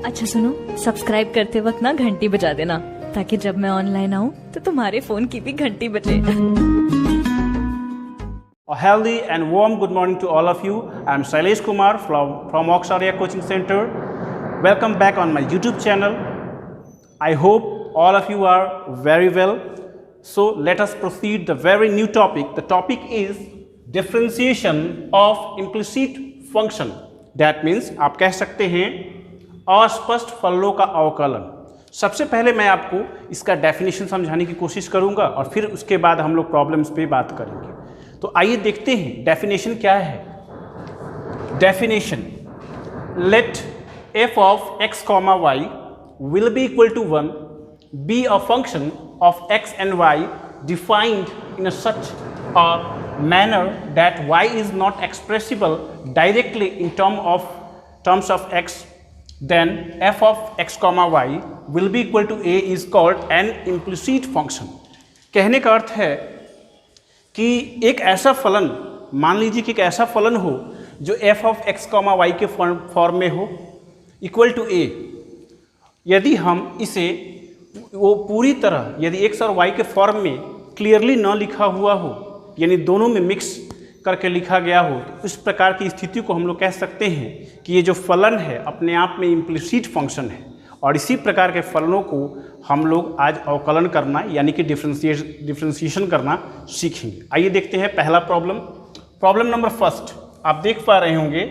अच्छा सुनो, सब्सक्राइब करते वक्त ना घंटी बजा देना, ताकि जब मैं ऑनलाइन आऊँ तो तुम्हारे फोन की भी घंटी बजे। A healthy and warm good morning to all of you. I am Shailesh Kumar from Oxaria Coaching Center. Welcome back on my YouTube channel. I hope all of you are very well. So let us proceed the very new topic. The topic is differentiation of implicit function. That means आप कह सकते हैं अस्पष्ट फलनों का अवकलन। सबसे पहले मैं आपको इसका डेफिनेशन समझाने की कोशिश करूंगा और फिर उसके बाद हम लोग प्रॉब्लम्स पे बात करेंगे। तो आइए देखते हैं डेफिनेशन क्या है। Definition, let f of x comma y will be equal to 1 be a function of x and y defined in a such a manner that y is not expressible directly in terms of x, then f of x comma y will be equal to a is called an implicit function। कहने का अर्थ है कि एक ऐसा फलन, मान लीजिए कि एक ऐसा फलन हो जो f of x comma y के फॉर्म में हो इक्वल टू a। यदि हम इसे वो पूरी तरह यदि x और y के फॉर्म में क्लियरली न लिखा हुआ हो, यानी दोनों में मिक्स करके लिखा गया हो, तो इस प्रकार की स्थिति को हम लोग कह सकते हैं कि ये जो फलन है अपने आप में इम्प्लिसिट फंक्शन है। और इसी प्रकार के फलनों को हम लोग आज अवकलन करना यानी कि डिफ्रेंशिएशन करना सीखेंगे। आइए देखते हैं पहला प्रॉब्लम नंबर फर्स्ट। आप देख पा रहे होंगे,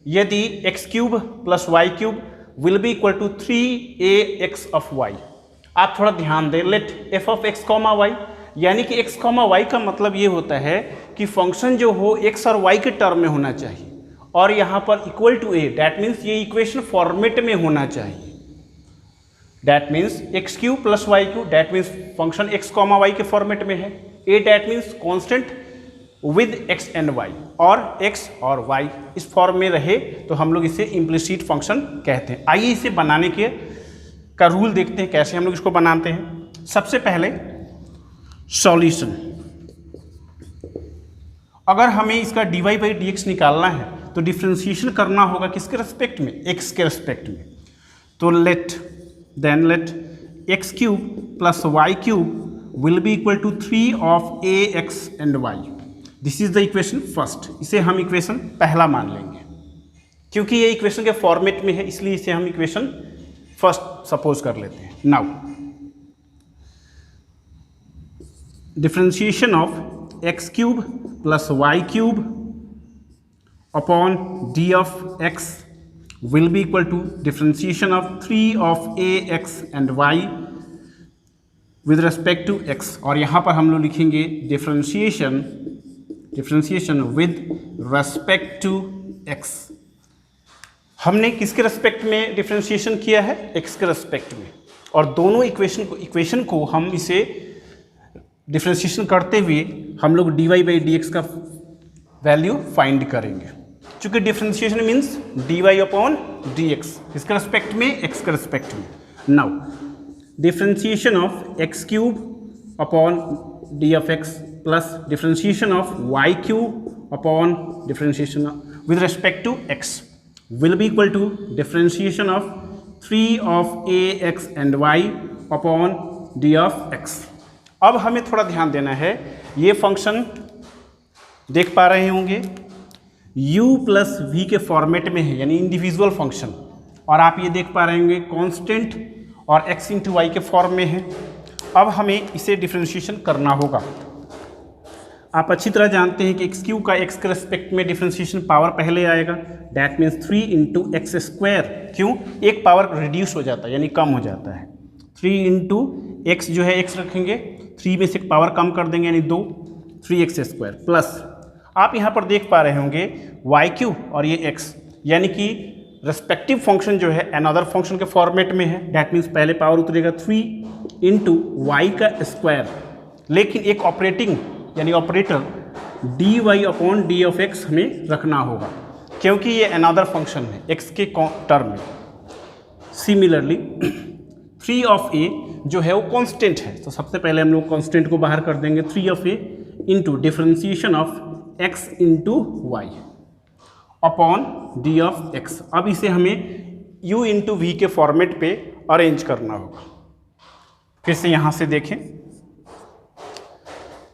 यदि x cube plus y cube will be equal to 3ax of y। आप थोड़ा ध्यान दें, let f of x comma y, यानी कि x कॉमा y का मतलब ये होता है कि फंक्शन जो हो x और y के टर्म में होना चाहिए और यहाँ पर equal to a, that means ये इक्वेशन फॉर्मेट में होना चाहिए। That means x cube plus y cube, that means function x comma y के फॉर्मेट में है। a that means constant with x and y, और x और y इस फॉर्म में रहे तो हम लोग इसे इम्प्लिसिट फंक्शन कहते हैं। आइए इसे बनाने का रूल देखते हैं, कैसे हम लोग इसको बनाते हैं। सबसे पहले सॉल्यूशन, अगर हमें इसका dy बाई dx निकालना है तो डिफ्रेंशिएशन करना होगा किसके रेस्पेक्ट में, x के रेस्पेक्ट में। तो let x cube plus y cube will be equal to 3 of ax and y। This is the equation first. इसे हम इक्वेशन पहला मान लेंगे क्योंकि ये इक्वेशन के फॉर्मेट में है, इसलिए इसे हम इक्वेशन फर्स्ट सपोज कर लेते हैं। Now differentiation of x cube plus y cube upon d of x will be equal to differentiation of 3 of ax and y with respect to x। और यहाँ पर हम लोग लिखेंगे differentiation with respect to x। हमने किसके respect में differentiation किया है, x के रेस्पेक्ट में, और दोनों इक्वेशन को हम इसे डिफ्रेंशिएशन करते हुए हम लोग dy बाई dx का वैल्यू फाइंड करेंगे। चूंकि differentiation means dy upon dx, इसके रेस्पेक्ट में x के रेस्पेक्ट में। Now differentiation of x cube upon d of x plus differentiation of y cube upon differentiation with respect to x will be equal to differentiation of 3 of ax and y upon d of x। अब हमें थोड़ा ध्यान देना है, ये function देख पा रहे होंगे u प्लस वी के फॉर्मेट में है, यानी इंडिविजुअल फंक्शन, और आप ये देख पा रहे होंगे कांस्टेंट और x इंटू वाई के फॉर्म में है। अब हमें इसे डिफ्रेंशिएशन करना होगा। आप अच्छी तरह जानते हैं कि x क्यू का x के रेस्पेक्ट में डिफ्रेंशिएशन पावर पहले आएगा, that means 3 into x square. क्यों, एक पावर रिड्यूस हो जाता है यानी कम हो जाता है। 3 इंटू एक्स जो है x रखेंगे, 3 में से एक पावर कम कर देंगे यानी 2, 3x स्क्वायर प्लस आप यहाँ पर देख पा रहे होंगे वाई क्यूब और ये x, यानी कि रेस्पेक्टिव फंक्शन जो है अनदर फंक्शन के फॉर्मेट में है, डैट मीन्स पहले पावर उतरेगा 3 इंटू वाई का स्क्वायर, लेकिन एक ऑपरेटिंग यानी operator d y upon d of x हमें रखना होगा क्योंकि ये अनदर फंक्शन है x के टर्म में। सिमिलरली 3 ऑफ a जो है वो कांस्टेंट है, तो सबसे पहले हम लोग कांस्टेंट को बाहर कर देंगे। 3 of a into differentiation of x into y upon d of x. अब इसे हमें u इंटू वी के फॉर्मेट पे अरेंज करना होगा। फिर से यहाँ से देखें,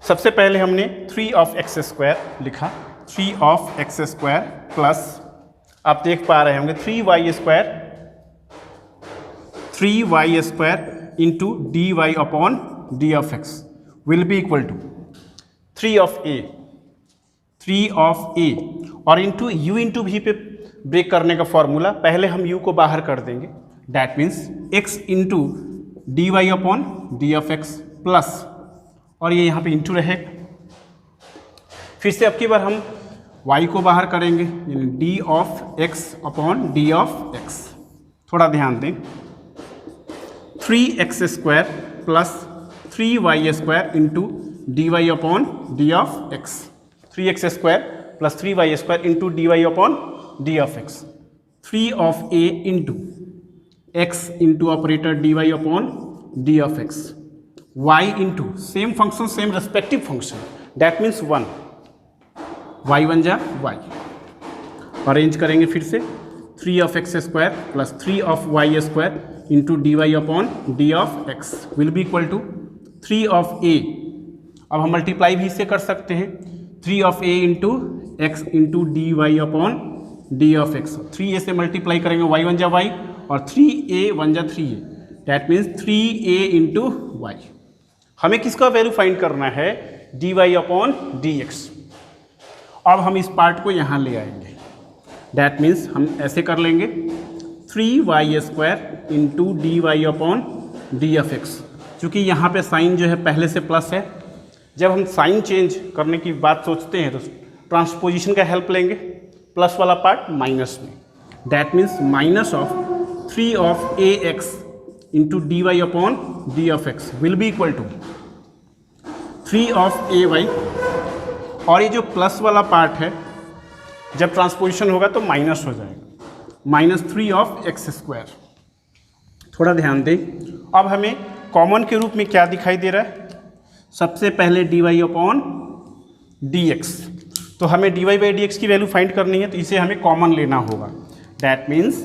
सबसे पहले हमने 3 ऑफ एक्स स्क्वायर लिखा, 3 ऑफ एक्स स्क्वायर प्लस, आप देख पा रहे होंगे 3y square into d y upon d of x will be equal to 3 of a और इंटू यू इंटू वी पे ब्रेक करने का फॉर्मूला, पहले हम u को बाहर कर देंगे, that means x into d y upon d of x plus, और ये यहाँ पे इंटू रहेगा। फिर से अब की बार हम y को बाहर करेंगे, यानी d of x upon d of x। थोड़ा ध्यान दें, 3x square plus 3y square into d y upon d of x, 3x square plus 3y square into d y upon d of x, 3 of a into x into operator d y upon d of x, y into same function same respective function, that means 1, y बन जा y। Arrange करेंगे फिर से, 3 of x square plus 3 of y square into d y upon d of x will be equal to 3 of a। अब हम multiply भी इससे कर सकते हैं, 3 of a into x into d y upon d of x, 3a से multiply करेंगे y बन जा y और 3a बन जा 3a, that means 3a into Y. हमें किसका वैल्यू फाइंड करना है, d y upon d x. अब हम इस पार्ट को यहाँ ले आएंगे, डैट मीन्स हम ऐसे कर लेंगे 3y square into d y upon d of x. चूँकि यहाँ पे साइन जो है पहले से प्लस है, जब हम साइन चेंज करने की बात सोचते हैं तो ट्रांसपोजिशन का हेल्प लेंगे, प्लस वाला पार्ट माइनस में, that means minus of 3 of a x into d y upon d of x will be equal to 3 of a y, और ये जो प्लस वाला पार्ट है जब ट्रांसपोजिशन होगा तो माइनस हो जाएगा, माइनस 3 ऑफ एक्स स्क्वायर। थोड़ा ध्यान दें, अब हमें कॉमन के रूप में क्या दिखाई दे रहा है, सबसे पहले d y upon d x, तो हमें d y by d x की वैल्यू फाइंड करनी है, तो इसे हमें कॉमन लेना होगा, that means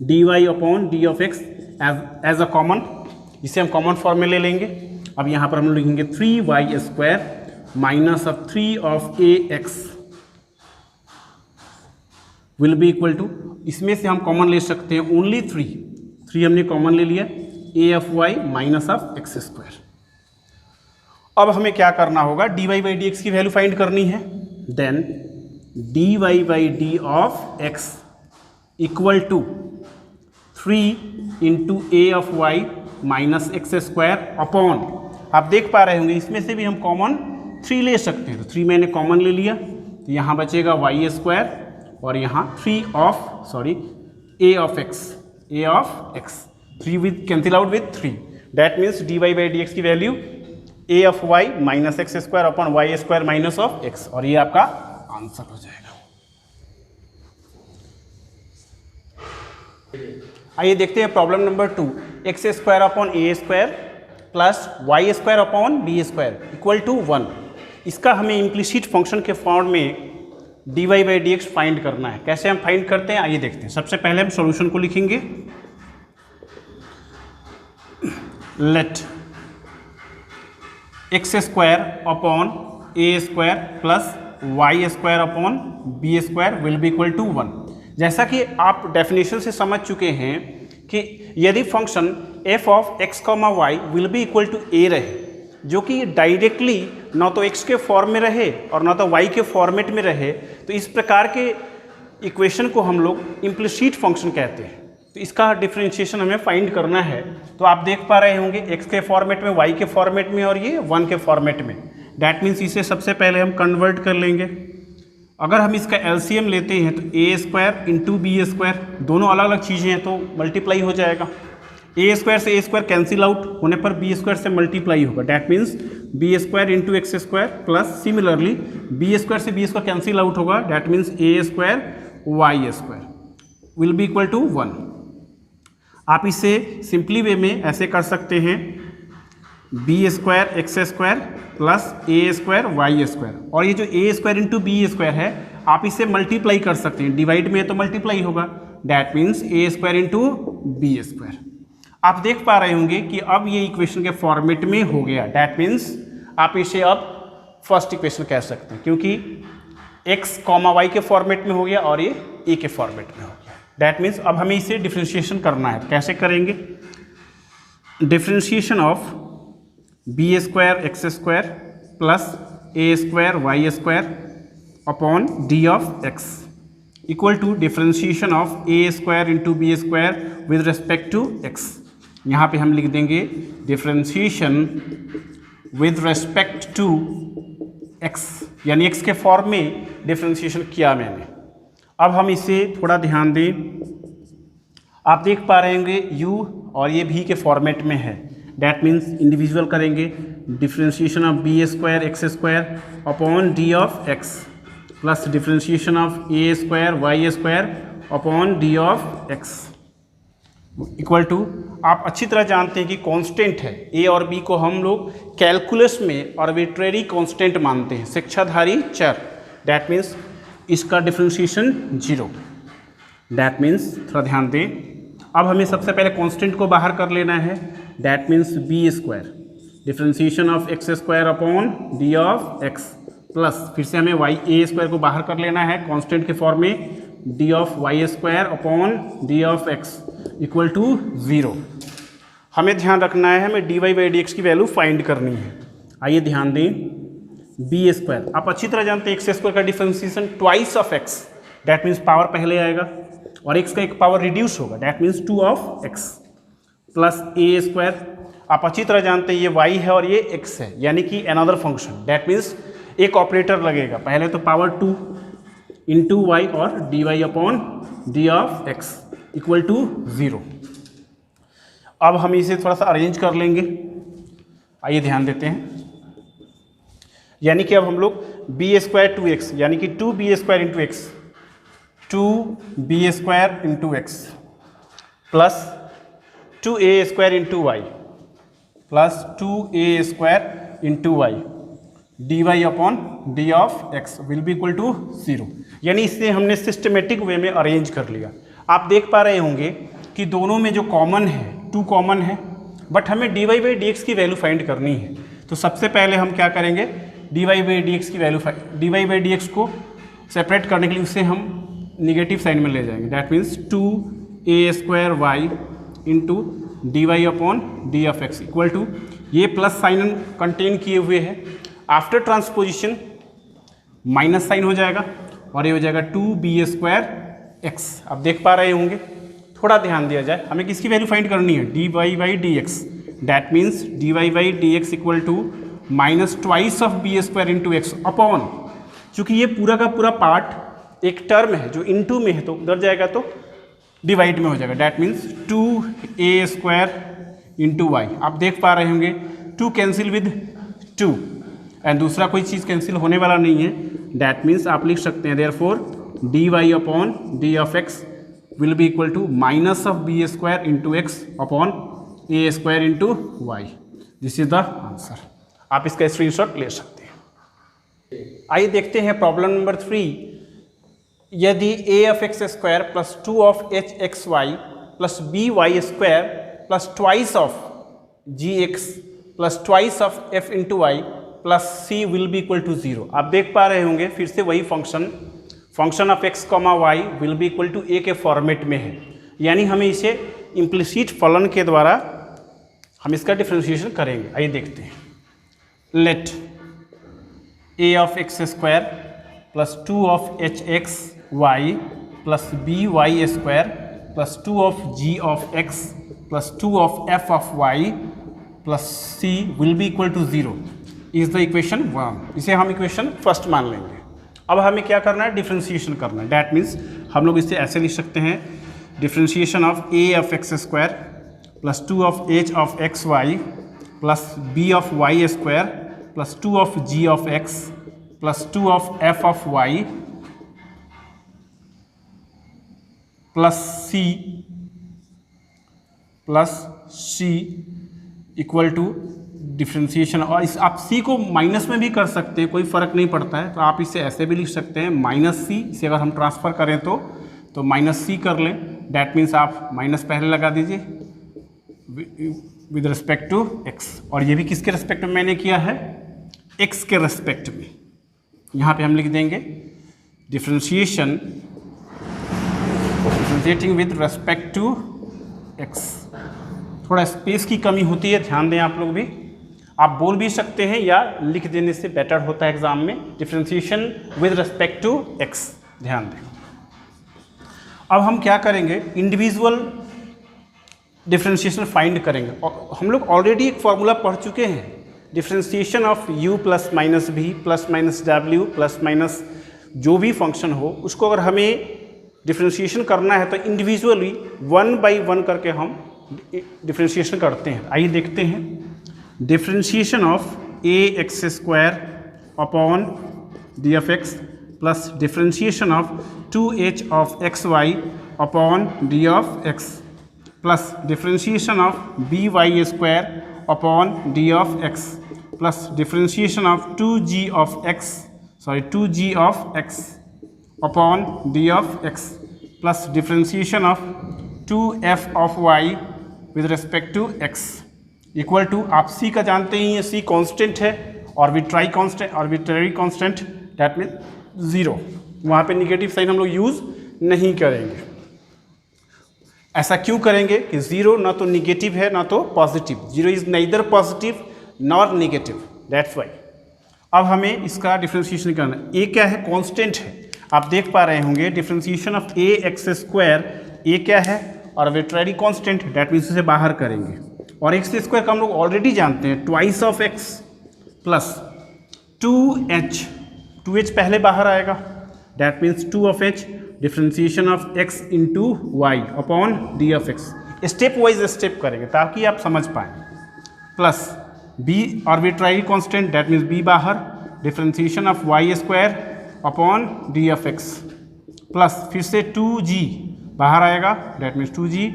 d y upon d of x as a common, इसे हम कॉमन फॉर्म में ले लेंगे। अब यहाँ पर हम लिखेंगे 3y square minus of 3 of a x will be equal to, इसमें से हम कॉमन ले सकते हैं ओनली 3 हमने कॉमन ले लिया, a of y minus of x square. अब हमें क्या करना होगा, d y by d x की वैल्यू फाइंड करनी है, then d y by d of x equal to 3 into a of y minus x square upon, आप देख पा रहे होंगे इसमें से भी हम कॉमन 3 ले सकते हैं, तो 3 मैंने कॉमन ले लिया, तो यहाँ बचेगा वाई स्क्वायर और यहाँ 3 of x, 3 with cancel out with 3, that means d y by d x की value a of y minus x square upon y square minus of x, और ये आपका आंसर हो जाएगा। आइए देखते हैं problem number 2, x square upon a square plus y square upon b square equal to 1। इसका हमें इम्प्लिसिट फंक्शन के फॉर्म में d y by d x find करना है। कैसे हम फाइंड करते हैं, आइए देखते हैं। सबसे पहले हम सॉल्यूशन को लिखेंगे, let x square upon a square plus y square upon b square will be equal to 1। जैसा कि आप डेफिनेशन से समझ चुके हैं कि यदि function f of x comma y will be equal to a रहे, जो कि डायरेक्टली ना तो एक्स के फॉर्म में रहे और ना तो वाई के फॉर्मेट में रहे, तो इस प्रकार के इक्वेशन को हम लोग इम्प्लिसिट फंक्शन कहते हैं। तो इसका डिफरेंशिएशन हमें फाइंड करना है। तो आप देख पा रहे होंगे एक्स के फॉर्मेट में, वाई के फॉर्मेट में और ये 1 के फॉर्मेट में। डैट मीन्स इसे सबसे पहले हम कन्वर्ट कर लेंगे। अगर हम इसका एलसीएम लेते हैं तो ए स्क्वायर इंटू बी स्क्वायर, दोनों अलग अलग चीज़ें हैं तो मल्टीप्लाई हो जाएगा। ए स्क्वायर से ए स्क्वायर कैंसिल आउट होने पर बी स्क्वायर से मल्टीप्लाई होगा। That means b square into x square plus similarly b square से बी स्क्वायर कैंसिल आउट होगा। That means a square y square will be equal to 1। आप इसे simply वे में ऐसे कर सकते हैं, b square x square plus a square y square, और ये जो a square into b square है आप इसे मल्टीप्लाई कर सकते हैं। डिवाइड में है तो मल्टीप्लाई होगा, that means a square into b square. आप देख पा रहे होंगे कि अब ये इक्वेशन के फॉर्मेट में हो गया, दैट मीन्स आप इसे अब फर्स्ट इक्वेशन कह सकते हैं क्योंकि x कॉमा वाई के फॉर्मेट में हो गया और ये ए के फॉर्मेट में हो गया। दैट मीन्स अब हमें इसे डिफ्रेंशिएशन करना है। कैसे करेंगे? Differentiation of b square x square plus a square y square upon d of x equal to differentiation of a square into b square with respect to x. यहाँ पे हम लिख देंगे differentiation with respect to x, यानी x के form में differentiation किया मैंने। अब हम इसे थोड़ा ध्यान दें, आप देख पा रहे होंगे u और ये v के फॉर्मेट में है, डैट मीन्स इंडिविजुअल करेंगे differentiation of b square x square upon d of x plus differentiation of a square y square upon d of x equal to, आप अच्छी तरह जानते हैं कि कांस्टेंट है ए और बी को हम लोग कैलकुलस में आर्बिट्रेरी कांस्टेंट मानते हैं, शिक्षाधारी चर। दैट मीन्स इसका डिफ्रेंशिएशन 0। दैट मीन्स थोड़ा ध्यान दें, अब हमें सबसे पहले कांस्टेंट को बाहर कर लेना है। That means b square differentiation of x square upon d of x plus फिर से हमें वाई ए स्क्वायर को बाहर कर लेना है कांस्टेंट के फॉर्म में, d of y square upon d of x equal to 0। हमें ध्यान रखना है, हमें d y by d x की वैल्यू फाइंड करनी है। आइए ध्यान दें, बी स्क्वायर आप अच्छी तरह जानते हैं एक्स स्क्वायर का differentiation twice of x, that means power पहले आएगा और एक्स का एक पावर रिड्यूस होगा, that means 2 of x plus a square. आप अच्छी तरह जानते हैं ये वाई है और ये एक्स है, यानी कि अनदर फंक्शन, डैट मीन्स एक ऑपरेटर लगेगा, पहले तो पावर 2 इंटू वाई और d y upon d of x equal to 0। अब हम इसे थोड़ा सा अरेंज कर लेंगे, आइए ध्यान देते हैं, यानी कि अब हम लोग बी स्क्वायर 2x यानी कि 2b square into x 2b square into x plus 2a square into y plus 2a square into y d y upon d of x will be equal to 0। यानी इसे हमने systematic way में arrange कर लिया। आप देख पा रहे होंगे कि दोनों में जो कॉमन है 2 कॉमन है, बट हमें d y by d x की वैल्यू फाइंड करनी है। तो सबसे पहले हम क्या करेंगे, d y by d x की value d y by d x को सेपरेट करने के लिए उसे हम निगेटिव साइन में ले जाएंगे, that means 2a square y into d y upon d of x equal to, ये प्लस साइन कंटेन किए हुए है, आफ्टर ट्रांसपोजिशन माइनस साइन हो जाएगा और ये हो जाएगा 2b स्क्वायर एक्स। आप देख पा रहे होंगे, थोड़ा ध्यान दिया जाए, हमें किसकी वैल्यू फाइंड करनी है, d y by d x, that means d y by d x equal to minus twice of b square into x upon, चूँकि ये पूरा का पूरा पार्ट एक टर्म है जो इंटू में है तो उधर जाएगा तो डिवाइड में हो जाएगा, that means 2a square into y. आप देख पा रहे होंगे 2 कैंसिल विद 2 एंड दूसरा कोई चीज़ कैंसिल होने वाला नहीं है, डैट मीन्स आप लिख सकते हैं therefore d y upon d of x will be equal to minus of b square into x upon a square into y. This is the answer. आप इसका स्क्रीनशॉट ले सकते हैं। आइए देखते हैं प्रॉब्लम नंबर 3। यदि a of x square plus 2 of h x y plus b y square plus twice of g x plus twice of f into y plus c will be equal to 0। आप देख पा रहे होंगे फिर से वही function of x comma y will be equal to a के format में है, यानी हमें इसे इम्प्लिसिट फलन के द्वारा हम इसका डिफ्रेंशिएशन करेंगे। आइए देखते हैं, let a of x square plus 2 of h x y plus b y square plus 2 of g of x plus 2 of f of y plus c will be equal to 0 is the equation 1। इसे हम equation first मान लेंगे। अब हमें क्या करना है, differentiation करना है, डैट मीन्स हम लोग इसे ऐसे लिख सकते हैं, differentiation of a of x square plus 2 of h of x y plus b of y square plus 2 of g of x plus 2 of f of y plus c equal to differentiation. और इस आप सी को minus में भी कर सकते हैं, कोई फ़र्क नहीं पड़ता है, तो आप इसे ऐसे भी लिख सकते हैं माइनस सी। इसे अगर हम ट्रांसफ़र करें तो तो माइनस सी कर लें, डैट मीन्स आप माइनस पहले लगा दीजिए विद रिस्पेक्ट टू एक्स, और ये भी किसके रिस्पेक्ट में मैंने किया है, एक्स के रिस्पेक्ट में। यहाँ पे हम लिख देंगे differentiating with respect to x. थोड़ा स्पेस की कमी होती है, ध्यान दें आप लोग भी, आप बोल भी सकते हैं या लिख देने से बेटर होता है एग्जाम में, differentiation with respect to x, ध्यान दें। अब हम क्या करेंगे, इंडिविजुअल डिफ्रेंशिएशन फाइंड करेंगे। और हम लोग ऑलरेडी एक फॉर्मूला पढ़ चुके हैं, differentiation of u plus minus v plus minus w plus minus जो भी फंक्शन हो, उसको अगर हमें डिफ्रेंशिएशन करना है तो इंडिविजुअली 1 बाई 1 करके हम डिफ्रेंशिएशन करते हैं। आइए देखते हैं, differentiation of ax square upon d of x plus differentiation of 2h of xy upon d of x plus differentiation of by square upon d of x plus differentiation of 2g of x upon d of x plus differentiation of 2f of y with respect to x equal to, आप c का जानते ही हैं, c constant है, arbitrary constant, that mean 0। वहाँ पे negative sign हम लोग यूज़ नहीं करेंगे। ऐसा क्यों करेंगे कि 0 ना तो निगेटिव है ना तो positive, 0 is neither positive nor negative, that's why. अब हमें इसका डिफ्रेंशिएशन करना है। a क्या है, कांस्टेंट है, आप देख पा रहे होंगे differentiation of ax square, a क्या है, आर्बिट्रेरी कांस्टेंट, दैट मीन्स इसे बाहर करेंगे, और एक्स स्क्वायर का हम लोग ऑलरेडी जानते हैं, twice of x plus 2h पहले बाहर आएगा, that means 2 of h, differentiation of x into y upon d of x. Step wise step करेंगे ताकि आप समझ पाएँ। Plus b arbitrary constant, that means b बाहर, differentiation of y square upon d of x plus फिर से 2g बाहर आएगा, that means 2g,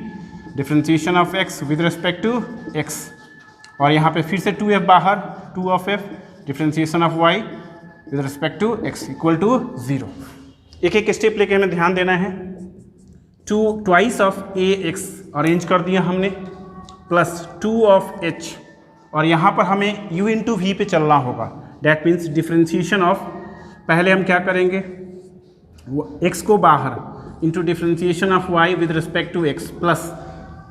differentiation of x with respect to x, और यहाँ पे फिर से 2f बाहर, 2 of f, differentiation of y with respect to x equal to 0। एक एक स्टेप लेके हमें ध्यान देना है। ट्वाइस ऑफ ax अरेंज कर दिया हमने, प्लस 2 ऑफ h, और यहाँ पर हमें u इंटू वी पे चलना होगा, दैट मीन्स डिफ्रेंशिएशन ऑफ, पहले हम क्या करेंगे, x को बाहर into differentiation of y with respect to x plus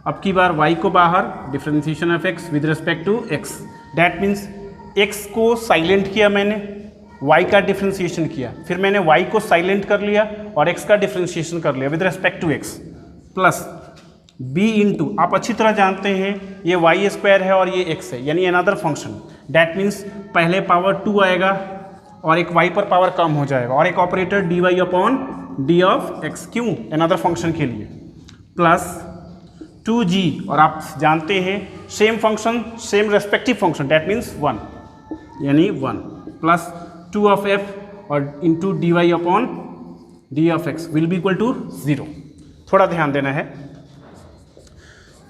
अब की बार y को बाहर, differentiation of x with respect to x, that means x को साइलेंट किया मैंने, y का डिफ्रेंशिएशन किया, फिर मैंने y को साइलेंट कर लिया और x का डिफ्रेंशिएशन कर लिया with respect to x, plus b into, आप अच्छी तरह जानते हैं ये y स्क्वायर है और ये x है, यानी अनदर फंक्शन, दैट मीन्स पहले पावर 2 आएगा और एक y पर पावर कम हो जाएगा, और एक operator dy upon d of x, क्यों, अनदर फंक्शन के लिए, प्लस 2g, और आप जानते हैं same function same respective function, that means 1, यानी 1 प्लस 2 ऑफ f और into d y upon d of x will be equal to 0। थोड़ा ध्यान देना है,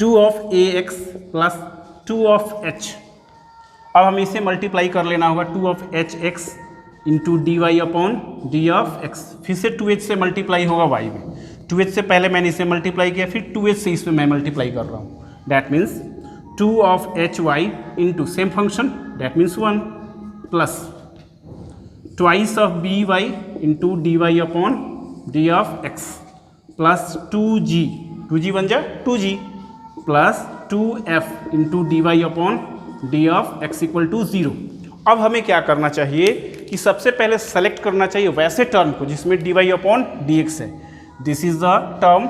2 of ax plus 2 of h, अब हमें इसे मल्टीप्लाई कर लेना होगा, 2 of hx into d y upon d of x, फिर से 2h से मल्टीप्लाई होगा y में, 2h से पहले मैंने इसे मल्टीप्लाई किया, फिर 2h से इसमें मैं मल्टीप्लाई कर रहा हूँ, that means 2 of hy into same function, that means 1 plus twice of by into d y upon d of x plus 2g बन जाए 2g plus 2f into d y upon d of x equal to 0। अब हमें क्या करना चाहिए कि सबसे पहले सेलेक्ट करना चाहिए वैसे टर्म को जिसमें d y upon d x है, this is the term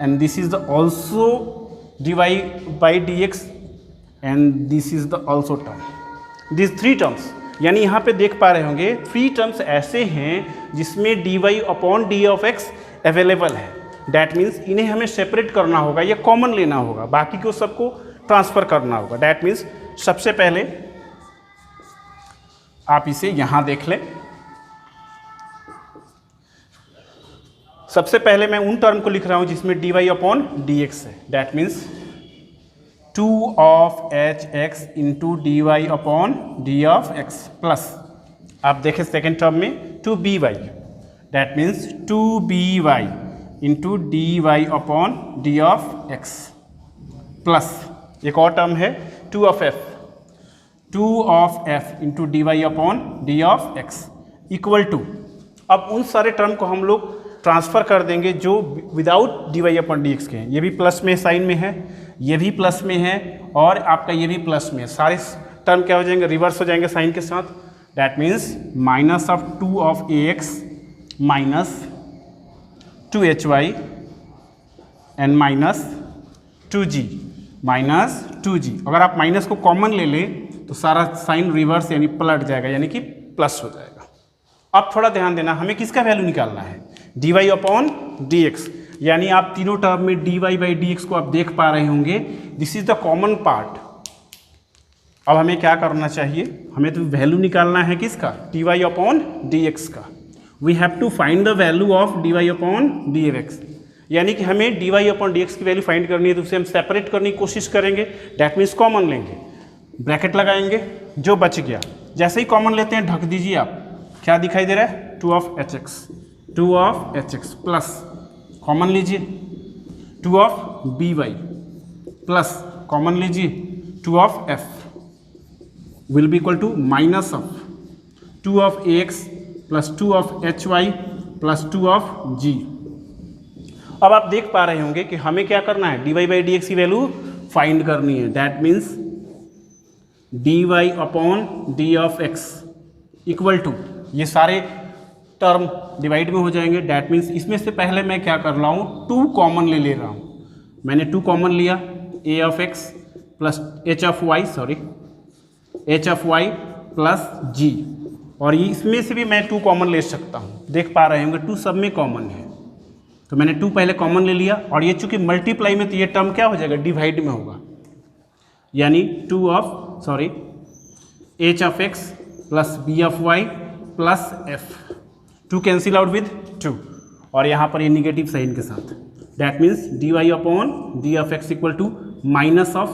and this is the also d y by d x and this is the also term, this 3 terms, यानी यहाँ पे देख पा रहे होंगे 3 टर्म्स ऐसे हैं जिसमें d y upon d of x available है, डैट मीन्स इन्हें हमें सेपरेट करना होगा या कॉमन लेना होगा, बाकी को सबको ट्रांसफ़र करना होगा, डैट मीन्स सबसे पहले आप इसे यहाँ देख लें, सबसे पहले मैं उन टर्म को लिख रहा हूँ जिसमें d y upon d x है, that means 2 of h x into d y upon d of x plus, आप देखें सेकेंड टर्म में 2 b y, that means 2by into d y upon d of x plus एक और term है 2 of f into d y upon d of x equal to, अब उन सारे term को हम लोग ट्रांसफ़र कर देंगे जो without d y upon d x के हैं। ये भी प्लस में साइन में है, ये भी प्लस में है और आपका ये भी प्लस में है। सारे टर्म क्या हो जाएंगे, रिवर्स हो जाएंगे साइन के साथ। That means minus of 2 of ax minus 2hy and minus 2g minus 2g। अगर आप माइनस को कॉमन ले लें तो सारा साइन रिवर्स यानी पलट जाएगा, यानी कि प्लस हो जाएगा। अब थोड़ा ध्यान देना, हमें किसका वैल्यू निकालना है, d y upon d x. यानी आप तीनों टर्म में d y by d x को आप देख पा रहे होंगे, this is the common part. अब हमें क्या करना चाहिए, हमें तो वैल्यू निकालना है किसका, d y upon d x का। We have to find the value of d y upon d x, यानी कि हमें d y upon d x की वैल्यू फाइंड करनी है, तो उसे हम सेपरेट करने की कोशिश करेंगे। डैट मीन्स कॉमन लेंगे, ब्रैकेट लगाएंगे, जो बच गया जैसे ही कॉमन लेते हैं ढक दीजिए आप, क्या दिखाई दे रहा है 2 of hx प्लस कॉमन लीजिए 2 of by प्लस कॉमन लीजिए 2 of f will be equal to minus of 2 of ax plus 2 of hy plus 2 of g। अब आप देख पा रहे होंगे कि हमें क्या करना है, d y by d x की वैल्यू फाइंड करनी है। That means d y upon d of x equal to, ये सारे टर्म डिवाइड में हो जाएंगे। डैट मीन्स इसमें से पहले मैं क्या कर रहा हूँ, 2 कॉमन ले रहा हूँ। मैंने 2 कॉमन लिया, a of x plus h of y plus g, और ये इसमें से भी मैं 2 कॉमन ले सकता हूँ। देख पा रहे होंगे 2 सब में कॉमन है, तो मैंने 2 पहले कॉमन ले लिया, और ये चूंकि मल्टीप्लाई में तो ये टर्म क्या हो जाएगा, डिवाइड में होगा, यानी h of x plus b of y plus f, 2 cancel out with 2, और यहाँ पर ये निगेटिव साइन के साथ। That means d y upon d of x equal to minus of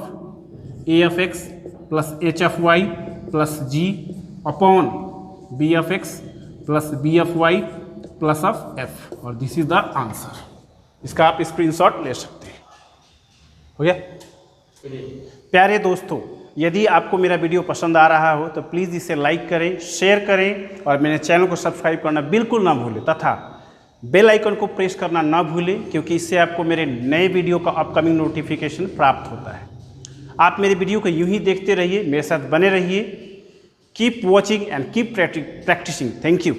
a of x plus h of y plus g upon b of x plus b of y plus of f, और this is the answer. इसका आप screenshot ले सकते हैं। हो गया? प्यारे दोस्तों, यदि आपको मेरा वीडियो पसंद आ रहा हो तो प्लीज़ इसे लाइक करें, शेयर करें, और मेरे चैनल को सब्सक्राइब करना बिल्कुल ना भूलें, तथा बेल आइकन को प्रेस करना ना भूलें, क्योंकि इससे आपको मेरे नए वीडियो का अपकमिंग नोटिफिकेशन प्राप्त होता है। आप मेरे वीडियो को यूं ही देखते रहिए, मेरे साथ बने रहिए। Keep watching and keep practicing. Thank you.